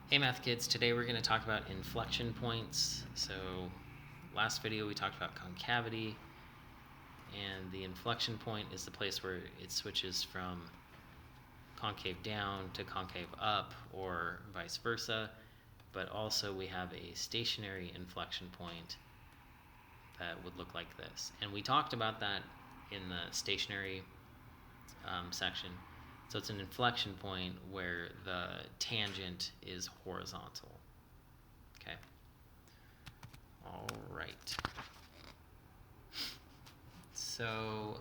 Hey math kids, today we're going to talk about inflection points. So last video we talked about concavity, and the inflection point is the place where it switches from concave down to concave up or vice versa, but also we have a stationary inflection point that would look like this. And we talked about that in the stationary section. So it's an inflection point where the tangent is horizontal. Okay. All right. So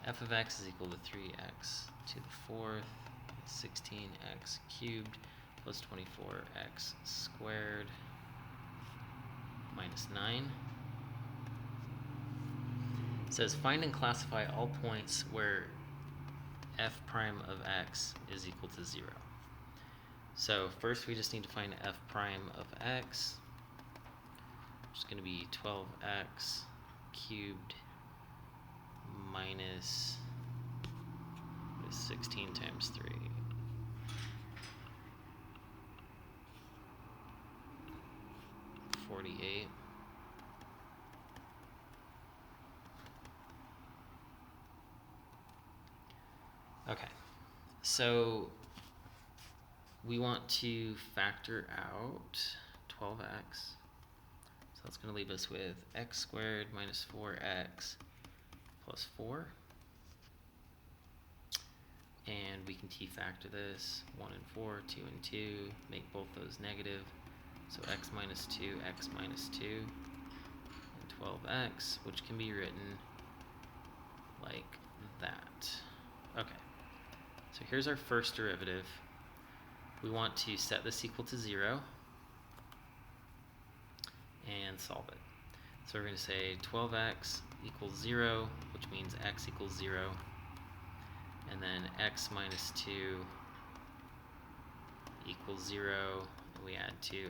f of x is equal to 3x to the fourth, 16x cubed plus 24x squared minus 9. It says find and classify all points where f prime of x is equal to 0. So first we just need to find f prime of x, which is going to be 12x cubed minus 16 times 3. $48. Okay, so we want to factor out 12x. So that's going to leave us with x squared minus 4x plus 4. And we can t-factor this. 1 and 4, 2 and 2, make both those negative. So x minus 2, x minus 2, and 12x, which can be written like that. Okay. So here's our first derivative. We want to set this equal to 0 and solve it. So we're going to say 12x equals 0, which means x equals 0, and then x minus 2 equals 0, and we add 2,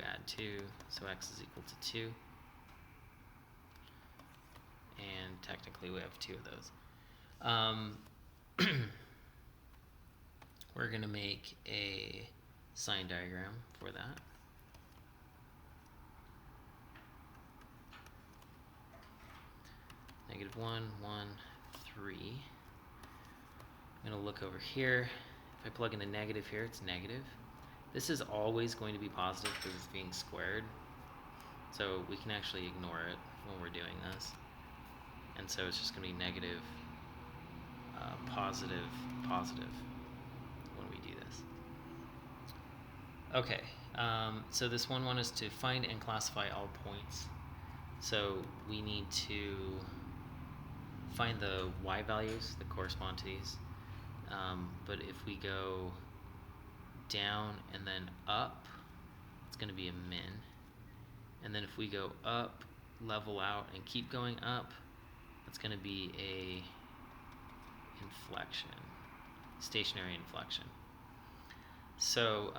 so x is equal to 2. And technically we have 2 of those. We're going to make a sign diagram for that. -1, 1, 3. I'm going to look over here. If I plug in a negative here, it's negative. This is always going to be positive because it's being squared. So we can actually ignore it when we're doing this. And so it's just going to be negative, positive, positive when we do this. Okay, so this one is to find and classify all points. So we need to find the y values that correspond to these. But if we go down and then up, it's going to be a min. And then if we go up, level out, and keep going up, it's going to be a inflection, stationary inflection. So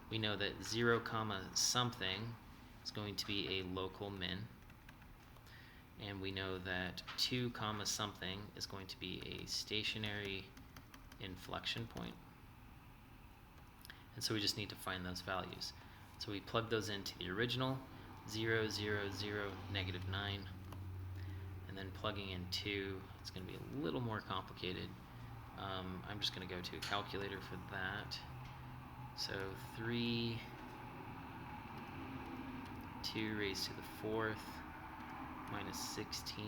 we know that 0, something is going to be a local min. And we know that 2, something is going to be a stationary inflection point. And so we just need to find those values. So we plug those into the original, 0, 0, 0, negative 9. And then plugging in 2, it's going to be a little more complicated. I'm just going to go to a calculator for that. So 3, 2 raised to the 4th, minus 16,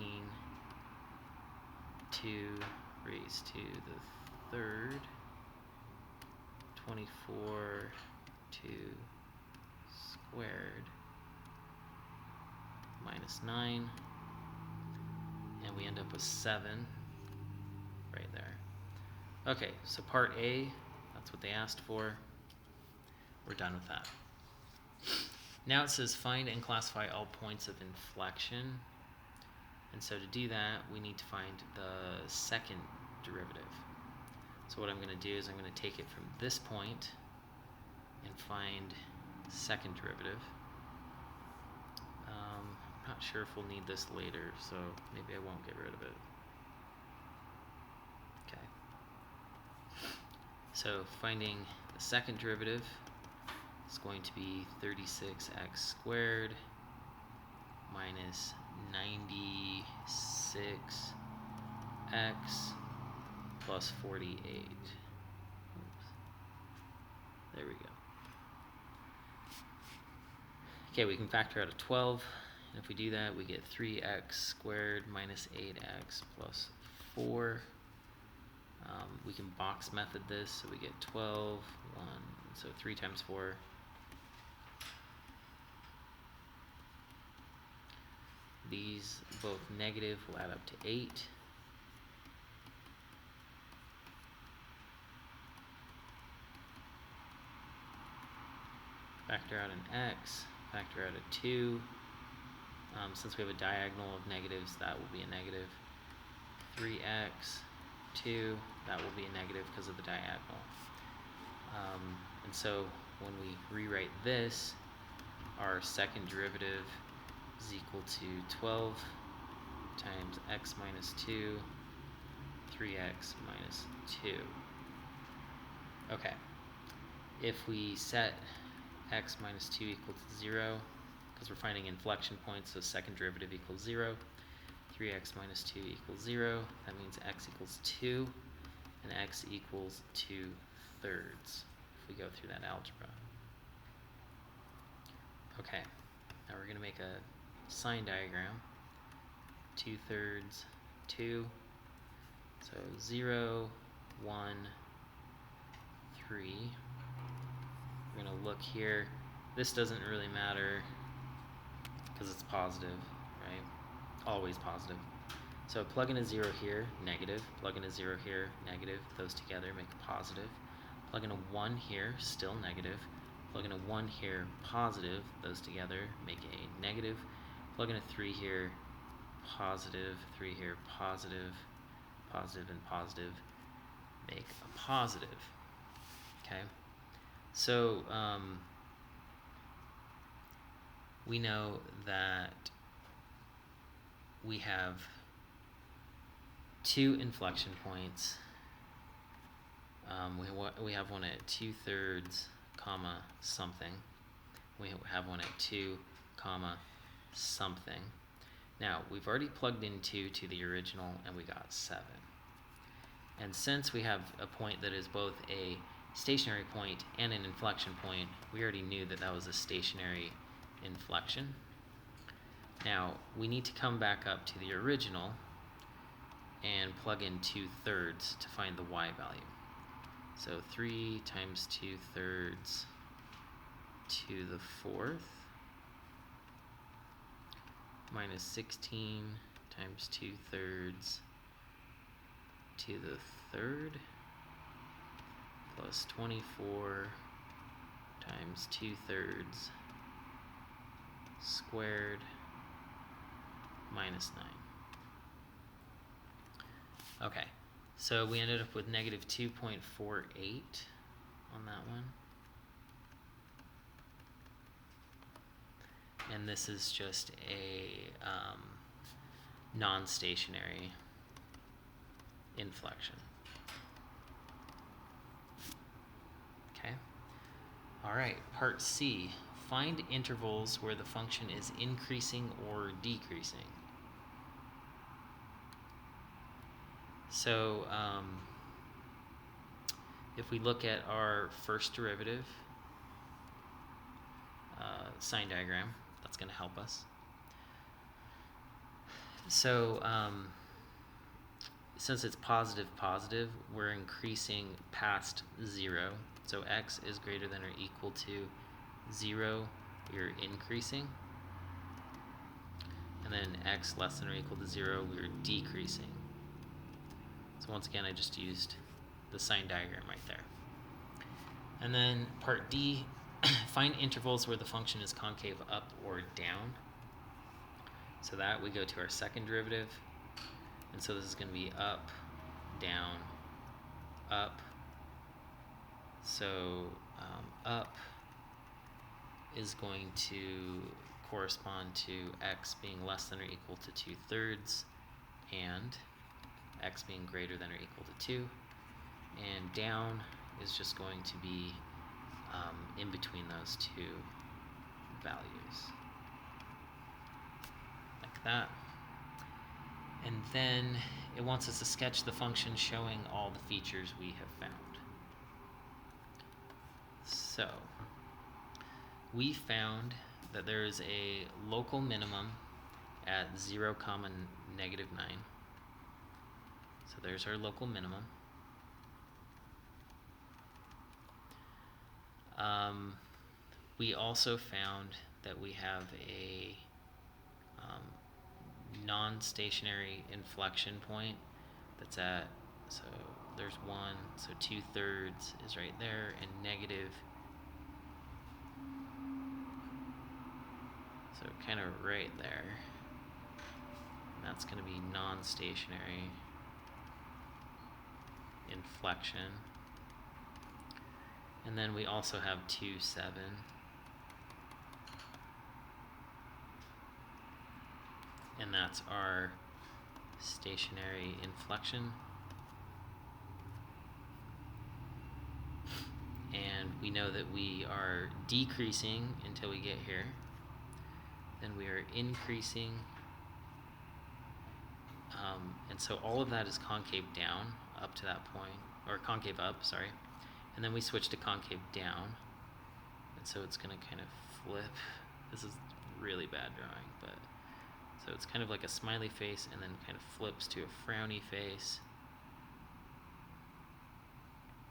2 raised to the 3rd, 24, 2 squared, minus 9, and we end up with 7 right there. Okay, so part A, that's what they asked for. We're done with that. Now it says find and classify all points of inflection. And so to do that, we need to find the second derivative. So what I'm going to do is I'm going to take it from this point and find second derivative. I'm not sure if we'll need this later, so maybe I won't get rid of it. Okay. So finding the second derivative is going to be 36x squared minus 96x plus 48. Oops. There we go. Okay, we can factor out a 12. And if we do that, we get 3x squared minus 8x plus 4. We can box method this, so we get 12, 1, so 3 times 4. These both negative will add up to 8. Factor out an x, factor out a 2. Since we have a diagonal of negatives, that will be a negative. 3x, 2, that will be a negative because of the diagonal. And so when we rewrite this, our second derivative is equal to 12 times x minus 2, 3x minus 2. Okay, if we set x minus 2 equal to 0, because we're finding inflection points, so second derivative equals 0, 3x minus 2 equals 0, that means x equals 2, and x equals 2 thirds, if we go through that algebra. Okay, now we're going to make a sign diagram. 2 thirds, 2, so 0, 1, 3. We're going to look here. This doesn't really matter because it's positive, right? Always positive. So plug in a 0 here, negative. Plug in a 0 here, negative. Those together make a positive. Plug in a 1 here, still negative. Plug in a 1 here, positive. Those together make a negative. Plug in a 3 here, positive. 3 here, positive. Positive and positive make a positive. Okay? So we know that we have 2 inflection points. We have one at 2 thirds, comma, something. We have one at 2, comma, something. Now, we've already plugged in 2 to the original, and we got 7. And since we have a point that is both a stationary point and an inflection point, we already knew that that was a stationary inflection. Now, we need to come back up to the original and plug in 2 thirds to find the y value. So 3 times 2 thirds to the 4th minus 16 times 2 thirds to the 3rd plus 24 times 2 thirds squared minus 9. Okay, so we ended up with negative 2.48 on that one. And this is just a non-stationary inflection. Okay. All right, part C. Find intervals where the function is increasing or decreasing. So if we look at our first derivative sign diagram, that's going to help us. So since it's positive, positive, we're increasing past 0. So x is greater than or equal to 0, we're increasing. And then x less than or equal to 0, we're decreasing. So once again, I just used the sign diagram right there. And then part D, find intervals where the function is concave up or down. So that we go to our second derivative. And so this is going to be up, down, up. So up is going to correspond to x being less than or equal to 2 thirds and x being greater than or equal to 2. And down is just going to be in between those two values, like that. And then it wants us to sketch the function showing all the features we have found. So we found that there is a local minimum at 0, -9. So there's our local minimum. We also found that we have a non-stationary inflection point that's at, so there's 1, so 2/3 is right there, and negative, so kind of right there. And that's going to be non-stationary inflection. And then we also have 2, 7. And that's our stationary inflection. And we know that we are decreasing until we get here. Then we are increasing. And so all of that is concave down up to that point, or concave up, sorry. And then we switch to concave down. And so it's going to kind of flip. This is really bad drawing, but so it's kind of like a smiley face and then kind of flips to a frowny face.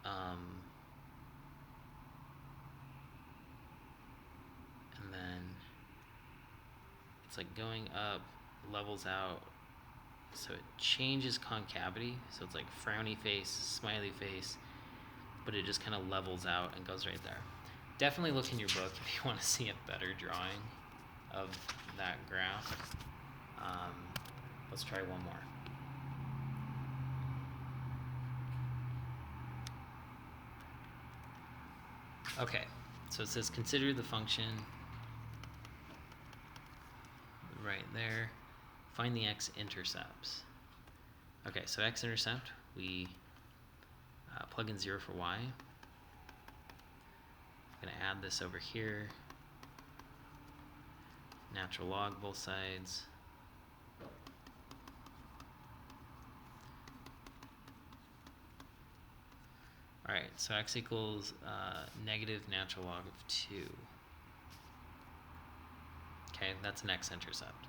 And then it's like going up, levels out, so it changes concavity, so it's like frowny face, smiley face, but it just kind of levels out and goes right there. Definitely look in your book if you want to see a better drawing of that graph. Let's try one more. Okay, so it says consider the function right there. Find the X-Intercepts. Okay, so X-Intercept, we plug in 0 for Y. I'm going to add this over here. Natural log both sides. Alright, so x equals negative natural log of 2. Okay, that's an X-intercept.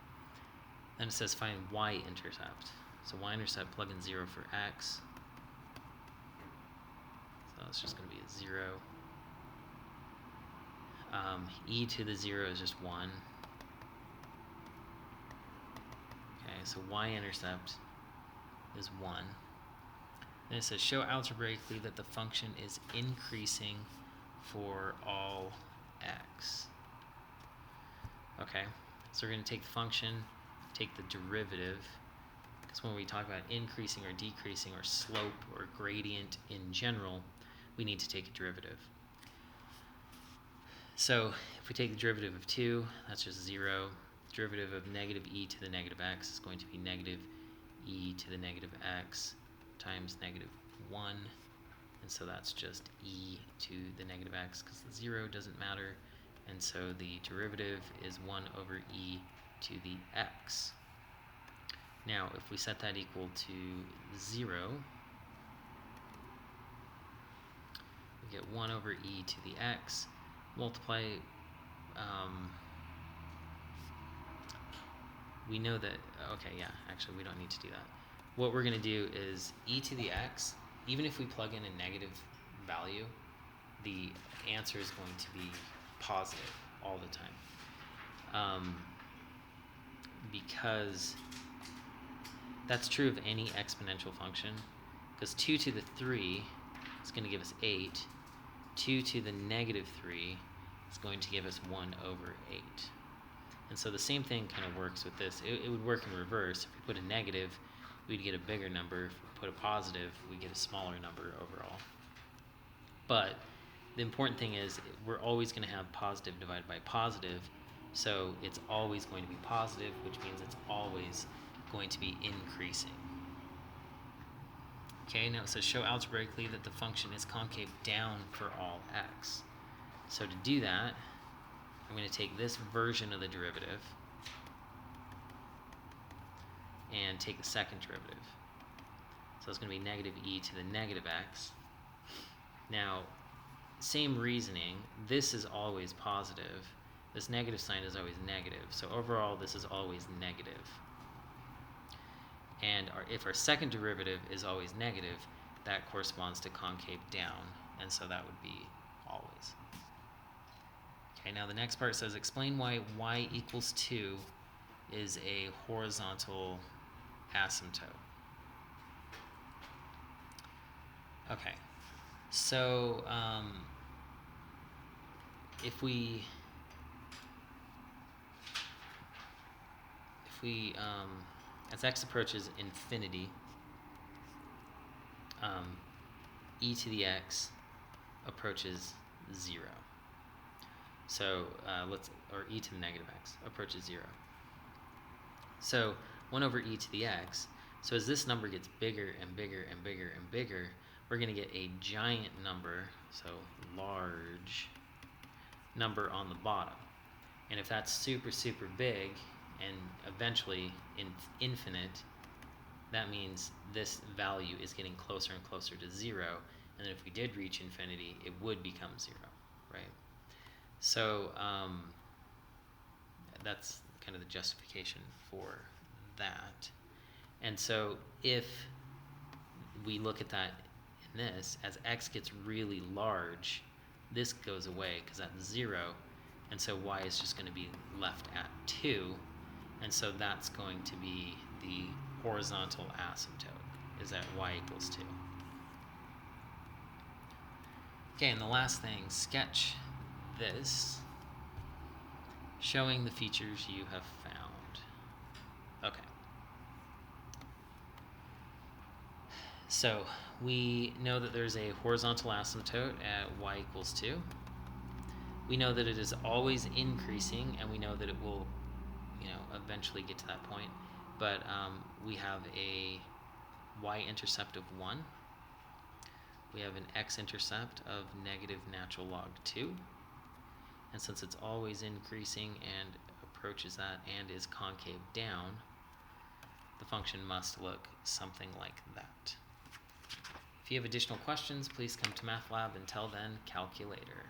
Then it says find Y-intercept. So Y-intercept, plug in 0 for x. So it's just going to be a 0. E to the 0 is just 1. Okay, so Y-intercept is 1. Then it says show algebraically that the function is increasing for all x. Okay, so we're going to take the function, take the derivative, because when we talk about increasing or decreasing or slope or gradient in general, we need to take a derivative. So if we take the derivative of 2, that's just 0. Derivative of negative e to the negative x is going to be negative e to the negative x times negative 1, and so that's just e to the negative x because the 0 doesn't matter, and so the derivative is 1 over e to the x. Now if we set that equal to 0, we get 1 over e to the x, multiply, we know that, okay, yeah, actually we don't need to do that. What we're going to do is e to the x, even if we plug in a negative value, the answer is going to be positive all the time. Because that's true of any exponential function, because 2 to the 3 is going to give us 8. 2 to the negative 3 is going to give us 1 over 8. And so the same thing kind of works with this. It would work in reverse. If we put a negative, we'd get a bigger number. If we put a positive, we get a smaller number overall. But the important thing is we're always going to have positive divided by positive, so it's always going to be positive, which means it's always going to be increasing. Okay, now it says show algebraically that the function is concave down for all x. So to do that, I'm going to take this version of the derivative and take the second derivative. So it's going to be negative e to the negative x. Now, same reasoning, this is always positive. This negative sign is always negative. So overall, this is always negative. And if our second derivative is always negative, that corresponds to concave down. And so that would be always. Okay, now the next part says explain why y equals 2 is a horizontal asymptote. Okay, so if we as x approaches infinity, e to the x approaches 0. So or e to the negative x approaches 0. So 1 over e to the x. So as this number gets bigger and bigger and bigger and bigger, we're going to get a giant number, so large number on the bottom. And if that's super, super big and eventually infinite, that means this value is getting closer and closer to 0. And then if we did reach infinity, it would become 0, right? So that's kind of the justification for that. And so if we look at that in this, as x gets really large, this goes away because that's 0. And so y is just going to be left at 2. And so that's going to be the horizontal asymptote, is at y equals 2. Okay, and the last thing, sketch this, showing the features you have found. Okay. So we know that there's a horizontal asymptote at y equals 2. We know that it is always increasing, and we know that it will, eventually get to that point. But we have a y-intercept of 1. We have an x-intercept of negative natural log 2. And since it's always increasing and approaches that and is concave down, the function must look something like that. If you have additional questions, please come to Math Lab. Until then, calculator.